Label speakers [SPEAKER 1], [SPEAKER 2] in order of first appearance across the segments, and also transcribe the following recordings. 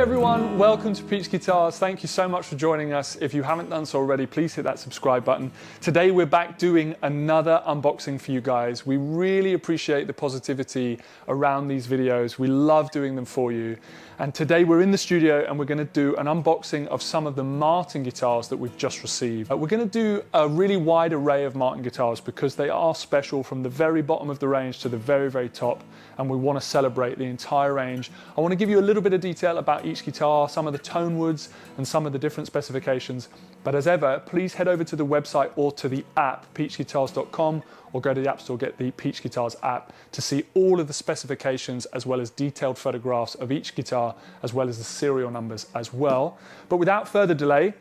[SPEAKER 1] everyone, welcome to Peach Guitars. Thank you so much for joining us. If you haven't done so already, please hit that subscribe button. Today we're back doing another unboxing for you guys. We really appreciate the positivity around these videos. We love doing them for you. And today we're in the studio and we're going to do an unboxing of some of the Martin guitars that we've just received. We're going to do a really wide array of Martin guitars because they are special from the very bottom of the range to the very, very top. And we want to celebrate the entire range. I want to give you a little bit of detail about each guitar, some of the tone woods and some of the different specifications. But as ever, please head over to the website or to the app, peachguitars.com, or go to the App Store, get the Peach Guitars app to see all of the specifications as well as detailed photographs of each guitar, as well as the serial numbers as well. But without further delay,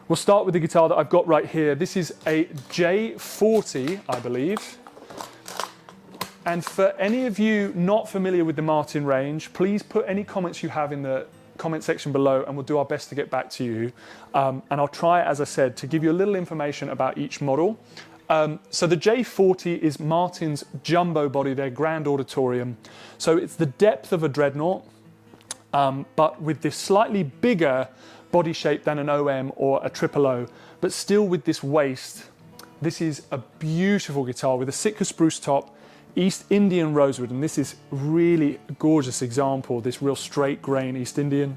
[SPEAKER 1] we'll start with the guitar that I've got right here. This is a J40, I believe. And for any of you not familiar with the Martin range, please put any comments you have in the comment section below and we'll do our best to get back to you. And I'll try, as I said, to give you a little information about each model. So the J40 is Martin's jumbo body, their grand auditorium. So it's the depth of a dreadnought, but with this slightly bigger body shape than an OM or a triple O, but still with this waist. This is a beautiful guitar with a Sitka spruce top, East Indian rosewood, and this is really a gorgeous example, this real straight grain East Indian.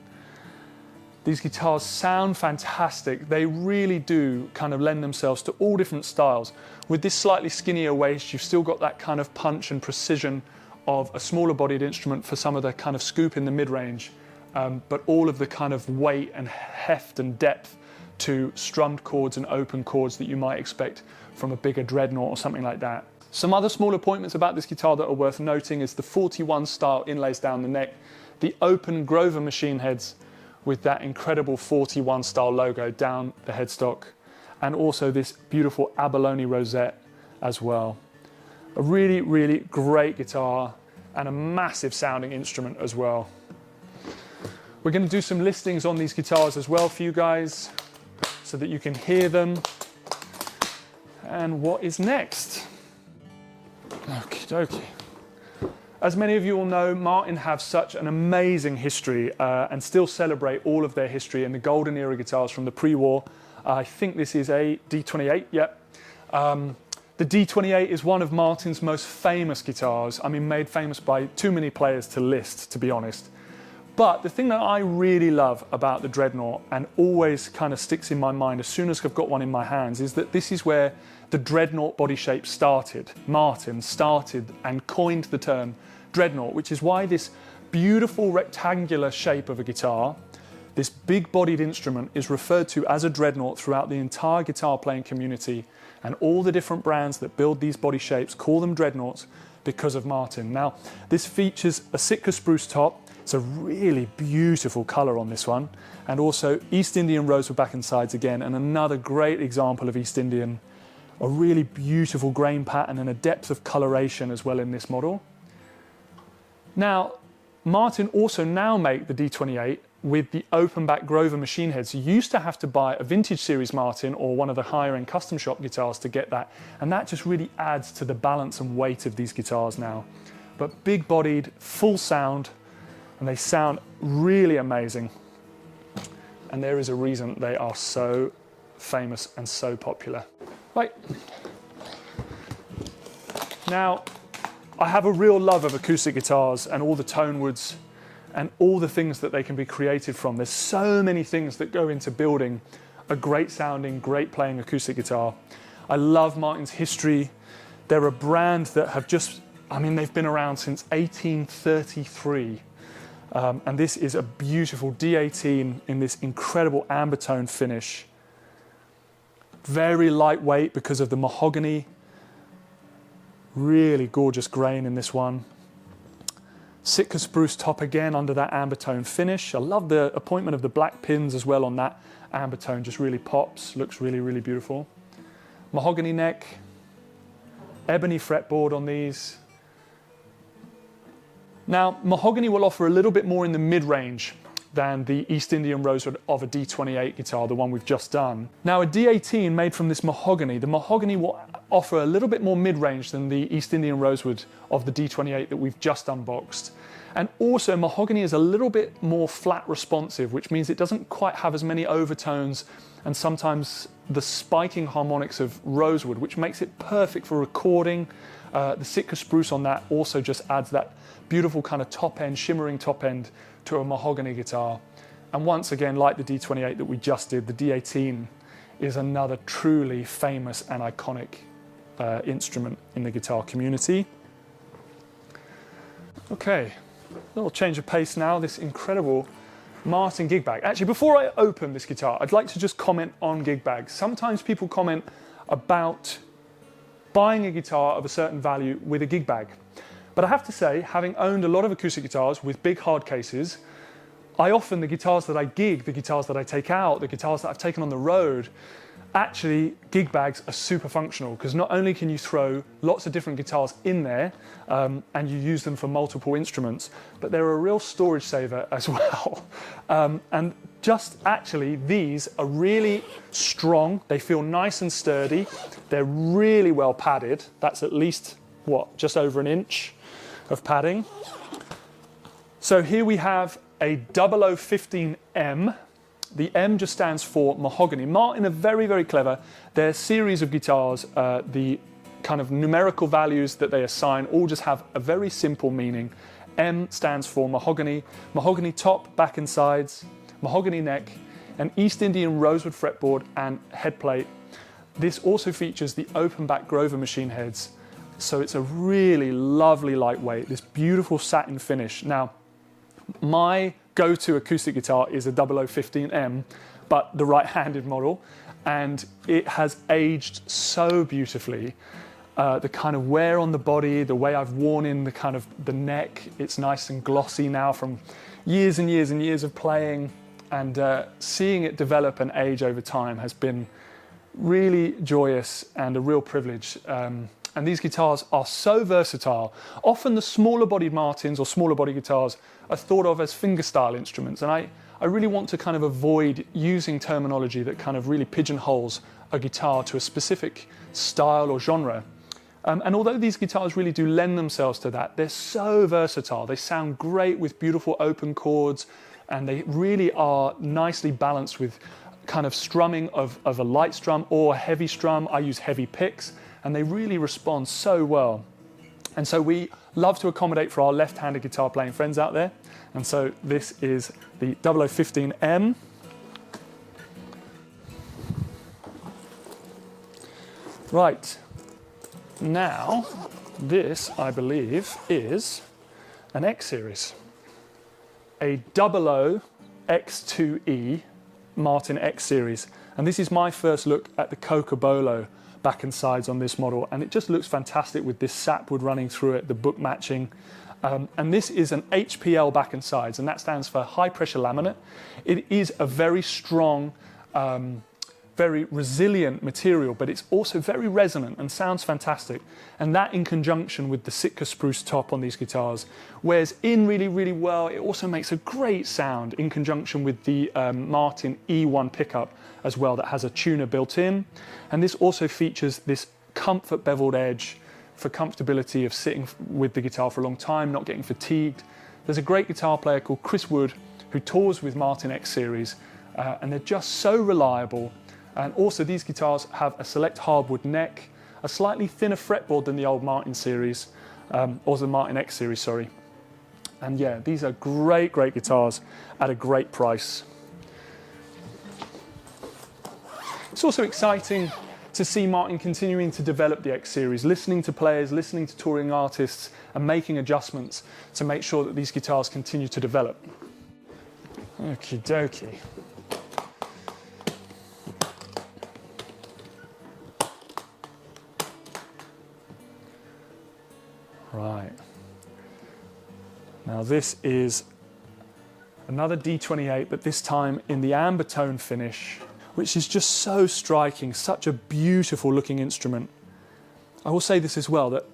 [SPEAKER 1] These guitars sound fantastic. They really do kind of lend themselves to all different styles. With this slightly skinnier waist, you've still got that kind of punch and precision of a smaller bodied instrument for some of the kind of scoop in the mid-range, but all of the kind of weight and heft and depth to strummed chords and open chords that you might expect from a bigger dreadnought or something like that. Some other smaller pointments about this guitar that are worth noting is the 41 style inlays down the neck, the open Grover machine heads with that incredible 41 style logo down the headstock, and also this beautiful abalone rosette as well. A really, really great guitar and a massive sounding instrument as well. We're going to do some listings on these guitars as well for you guys so that you can hear them. And what is next? Okie dokie. As many of you will know, Martin have such an amazing history and still celebrate all of their history in the golden era guitars from the pre-war. I think this is a D28, yep. The D28 is one of Martin's most famous guitars. I mean, made famous by too many players to list, to be honest. But the thing that I really love about the Dreadnought and always kind of sticks in my mind as soon as I've got one in my hands is that this is where the Dreadnought body shape started. Martin started and coined the term Dreadnought, which is why this beautiful rectangular shape of a guitar, this big-bodied instrument, is referred to as a Dreadnought throughout the entire guitar playing community, and all the different brands that build these body shapes call them Dreadnoughts because of Martin. Now, this features a Sitka spruce top. It's a really beautiful colour on this one, and also East Indian rosewood back and sides again, and another great example of East Indian. A really beautiful grain pattern and a depth of coloration as well in this model. Now, Martin also now make the D28 with the open back Grover machine heads. You used to have to buy a vintage series Martin or one of the higher end custom shop guitars to get that, and that just really adds to the balance and weight of these guitars now. But big bodied, full sound, and they sound really amazing. And there is a reason they are so famous and so popular. Right. Now, I have a real love of acoustic guitars and all the tone woods and all the things that they can be created from. There's so many things that go into building a great sounding, great playing acoustic guitar. I love Martin's history. They're a brand that have just, I mean, they've been around since 1833. And this is a beautiful D18 in this incredible Ambertone finish. Very lightweight because of the mahogany. Really gorgeous grain in this one. Sitka spruce top again under that Ambertone finish. I love the appointment of the black pins as well on that Ambertone, just really pops, looks really, really beautiful. Mahogany neck, ebony fretboard on these. Now, mahogany will offer a little bit more in the mid-range than the East Indian rosewood of a D28 guitar, the one we've just done. Now a D18 made from this mahogany, the mahogany will offer a little bit more mid-range than the East Indian rosewood of the D28 that we've just unboxed. And also mahogany is a little bit more flat responsive, which means it doesn't quite have as many overtones and sometimes the spiking harmonics of rosewood, which makes it perfect for recording. The Sitka spruce on that also just adds that beautiful kind of top end, shimmering top end to a mahogany guitar. And once again, like the D28 that we just did, the D18 is another truly famous and iconic instrument in the guitar community. Okay, a little change of pace now, this incredible Martin gig bag. Actually, before I open this guitar, I'd like to just comment on gig bags. Sometimes people comment about buying a guitar of a certain value with a gig bag. But I have to say, having owned a lot of acoustic guitars with big hard cases, the guitars that I gig, the guitars that I take out, the guitars that I've taken on the road, actually gig bags are super functional because not only can you throw lots of different guitars in there and you use them for multiple instruments, but they're a real storage saver as well. And just actually these are really strong, they feel nice and sturdy, they're really well padded. That's at least, what, just over an inch of padding. So here we have a 0015M. The M just stands for mahogany. Martin are very, very clever. Their series of guitars, the kind of numerical values that they assign all just have a very simple meaning. M stands for mahogany, mahogany top, back and sides, mahogany neck, an East Indian rosewood fretboard and headplate. This also features the open back Grover machine heads. So it's a really lovely lightweight, this beautiful satin finish. Now, my go-to acoustic guitar is a 0015M, but the right-handed model, and it has aged so beautifully. The kind of wear on the body, the way I've worn in the kind of the neck, it's nice and glossy now from years and years and years of playing, and seeing it develop and age over time has been really joyous and a real privilege. And these guitars are so versatile. Often the smaller bodied Martins or smaller body guitars are thought of as fingerstyle instruments. And I really want to kind of avoid using terminology that kind of really pigeonholes a guitar to a specific style or genre. And although these guitars really do lend themselves to that, they're so versatile. They sound great with beautiful open chords, and they really are nicely balanced with kind of strumming of a light strum or a heavy strum. I use heavy picks, and they really respond so well. And so we love to accommodate for our left-handed guitar playing friends out there. And so this is the 0015M. Right, now this, I believe, is an X series. A 00 X2E Martin X series. And this is my first look at the Cocobolo back and sides on this model, and it just looks fantastic with this sapwood running through it, the book matching. And this is an HPL back and sides, and that stands for high pressure laminate. It is a very strong, very resilient material, but it's also very resonant and sounds fantastic. And that in conjunction with the Sitka spruce top on these guitars wears in really, really well. It also makes a great sound in conjunction with the Martin E1 pickup as well that has a tuner built in. And this also features this comfort beveled edge for comfortability of sitting with the guitar for a long time, not getting fatigued. There's a great guitar player called Chris Wood who tours with Martin X series, and they're just so reliable. And also these guitars have a select hardwood neck, a slightly thinner fretboard than the old Martin series, or the Martin X series, sorry. And yeah, these are great, great guitars at a great price. It's also exciting to see Martin continuing to develop the X series, listening to players, listening to touring artists, and making adjustments to make sure that these guitars continue to develop. Okie dokie. Right. Now this is another D28, but this time in the Ambertone finish, which is just so striking, such a beautiful looking instrument. I will say this as well, that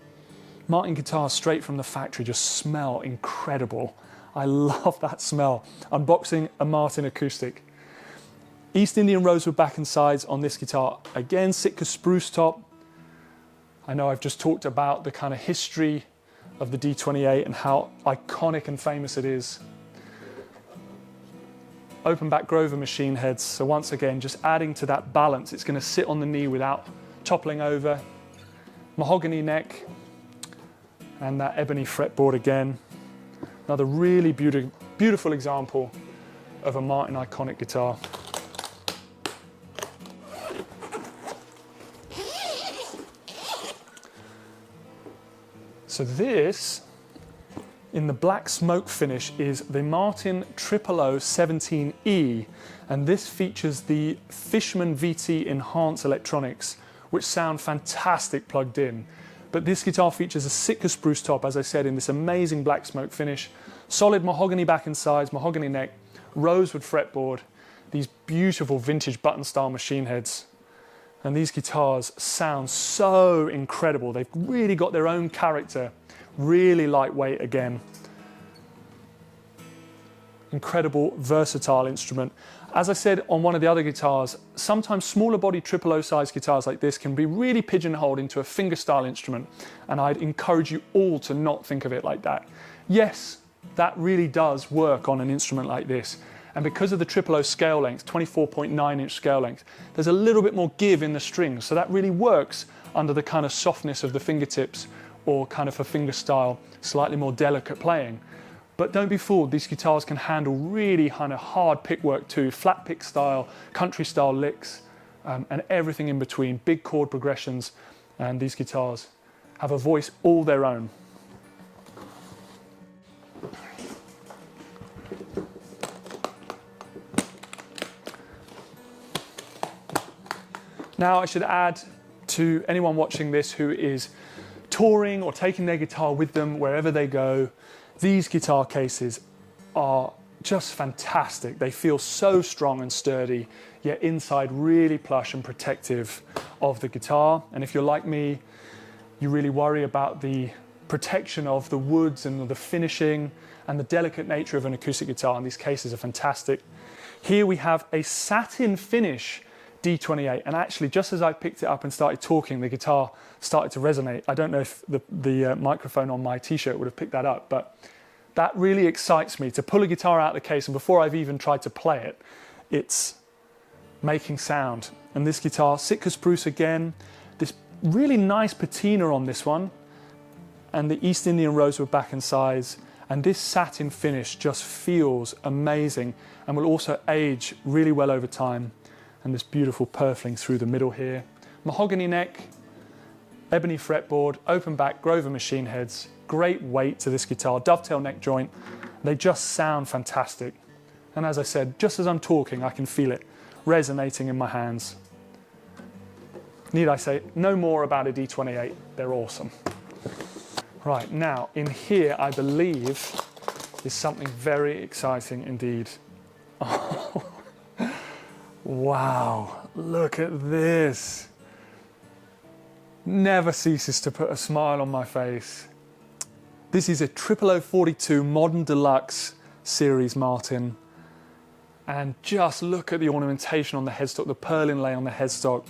[SPEAKER 1] Martin guitars straight from the factory just smell incredible. I love that smell. Unboxing a Martin acoustic. East Indian rosewood back and sides on this guitar. Again, Sitka spruce top. I know I've just talked about the kind of history of the D28 and how iconic and famous it is. Open back Grover machine heads. So once again, just adding to that balance. It's going to sit on the knee without toppling over. Mahogany neck and that ebony fretboard again. Another really beautiful example of a Martin iconic guitar. So this, in the black smoke finish, is the Martin 00017E, and this features the Fishman VT Enhance electronics, which sound fantastic plugged in. But this guitar features a Sitka spruce top, as I said, in this amazing black smoke finish, solid mahogany back and sides, mahogany neck, rosewood fretboard, these beautiful vintage button style machine heads. And these guitars sound so incredible. They've really got their own character, really lightweight again. Incredible, versatile instrument. As I said on one of the other guitars, sometimes smaller body 000 size guitars like this can be really pigeonholed into a fingerstyle instrument, and I'd encourage you all to not think of it like that. Yes, that really does work on an instrument like this. And because of the 000 scale length, 24.9-inch scale length, there's a little bit more give in the strings. So that really works under the kind of softness of the fingertips or kind of a fingerstyle, slightly more delicate playing. But don't be fooled, these guitars can handle really kind of hard pick work too, flat pick style, country style licks, and everything in between, big chord progressions, and these guitars have a voice all their own. Now, I should add to anyone watching this who is touring or taking their guitar with them wherever they go, these guitar cases are just fantastic. They feel so strong and sturdy, yet inside really plush and protective of the guitar. And if you're like me, you really worry about the protection of the woods and the finishing and the delicate nature of an acoustic guitar, and these cases are fantastic. Here we have a satin finish D28, and actually just as I picked it up and started talking, the guitar started to resonate. I don't know if the microphone on my t-shirt would have picked that up, but that really excites me to pull a guitar out of the case, and before I've even tried to play it, it's making sound. And this guitar, Sitka spruce again, this really nice patina on this one, and the East Indian rosewood back and sides, and this satin finish just feels amazing and will also age really well over time. And this beautiful purfling through the middle here. Mahogany neck, ebony fretboard, open back Grover machine heads, great weight to this guitar, dovetail neck joint. They just sound fantastic. And as I said, just as I'm talking, I can feel it resonating in my hands. Need I say no more about a D28, they're awesome. Right, now in here, I believe is something very exciting indeed. Oh. Wow, look at this. Never ceases to put a smile on my face. This is a 00042 Modern Deluxe series Martin. And just look at the ornamentation on the headstock, the pearl inlay on the headstock,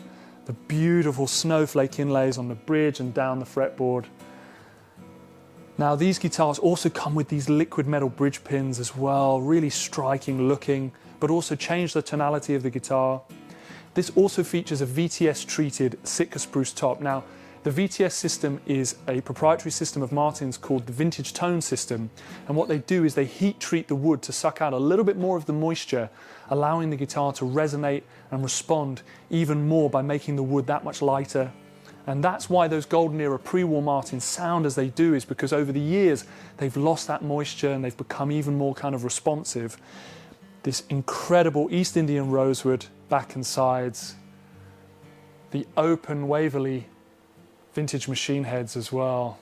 [SPEAKER 1] the beautiful snowflake inlays on the bridge and down the fretboard. Now these guitars also come with these liquid metal bridge pins as well, really striking looking, but also change the tonality of the guitar. This also features a VTS treated Sitka spruce top. Now, the VTS system is a proprietary system of Martin's called the vintage tone system. And what they do is they heat treat the wood to suck out a little bit more of the moisture, allowing the guitar to resonate and respond even more by making the wood that much lighter. And that's why those golden era pre-war Martins sound as they do, is because over the years they've lost that moisture and they've become even more kind of responsive. This incredible East Indian rosewood back and sides, the open Waverley vintage machine heads as well.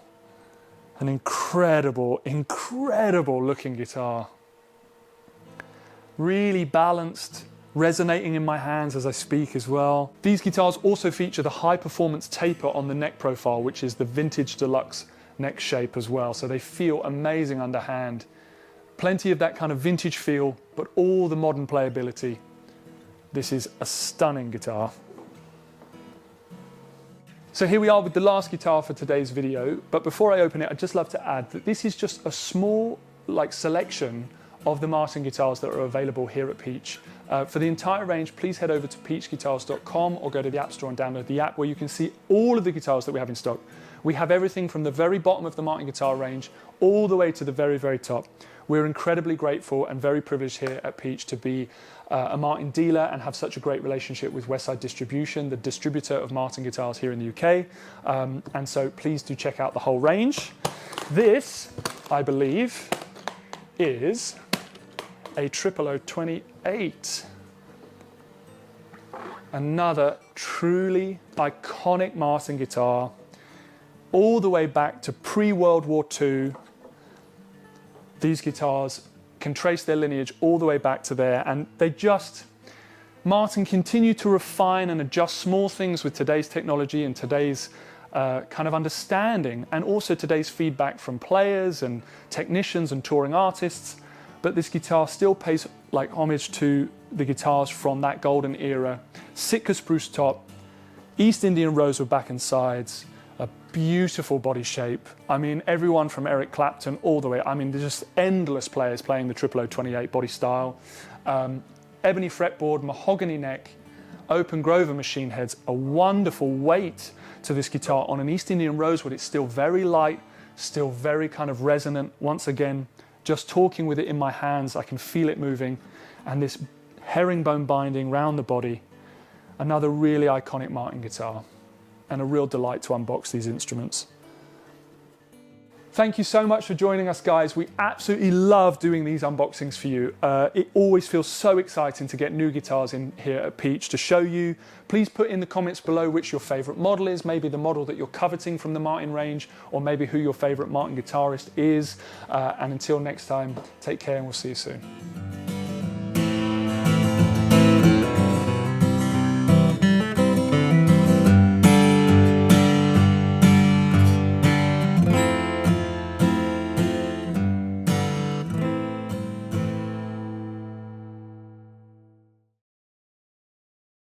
[SPEAKER 1] An incredible, incredible looking guitar. Really balanced, resonating in my hands as I speak as well. These guitars also feature the high performance taper on the neck profile, which is the vintage deluxe neck shape as well. So they feel amazing under hand. Plenty of that kind of vintage feel, but all the modern playability. This is a stunning guitar. So here we are with the last guitar for today's video, but before I open it, I'd just love to add that this is just a small selection of the Martin guitars that are available here at Peach. For the entire range, please head over to peachguitars.com or go to the App Store and download the app where you can see all of the guitars that we have in stock. We have everything from the very bottom of the Martin guitar range all the way to the very, very top. We're incredibly grateful and very privileged here at Peach to be a Martin dealer and have such a great relationship with Westside Distribution, the distributor of Martin guitars here in the UK. And so please do check out the whole range. This, I believe, is a 00028. Another truly iconic Martin guitar, all the way back to pre-World War II. These guitars can trace their lineage all the way back to there, and Martin continue to refine and adjust small things with today's technology and today's kind of understanding, and also today's feedback from players and technicians and touring artists. But this guitar still pays homage to the guitars from that golden era. Sitka spruce top, East Indian rosewood back and sides, a beautiful body shape. I mean, everyone from Eric Clapton all the way. I mean, there's just endless players playing the 00028 body style. Ebony fretboard, mahogany neck, open Grover machine heads, a wonderful weight to this guitar. On an East Indian rosewood, it's still very light, still very kind of resonant. Once again, just talking with it in my hands, I can feel it moving. And this herringbone binding round the body, another really iconic Martin guitar, and a real delight to unbox these instruments. Thank you so much for joining us, guys. We absolutely love doing these unboxings for you. It always feels so exciting to get new guitars in here at Peach to show you. Please put in the comments below which your favorite model is, maybe the model that you're coveting from the Martin range, or maybe who your favorite Martin guitarist is. And until next time, take care and we'll see you soon.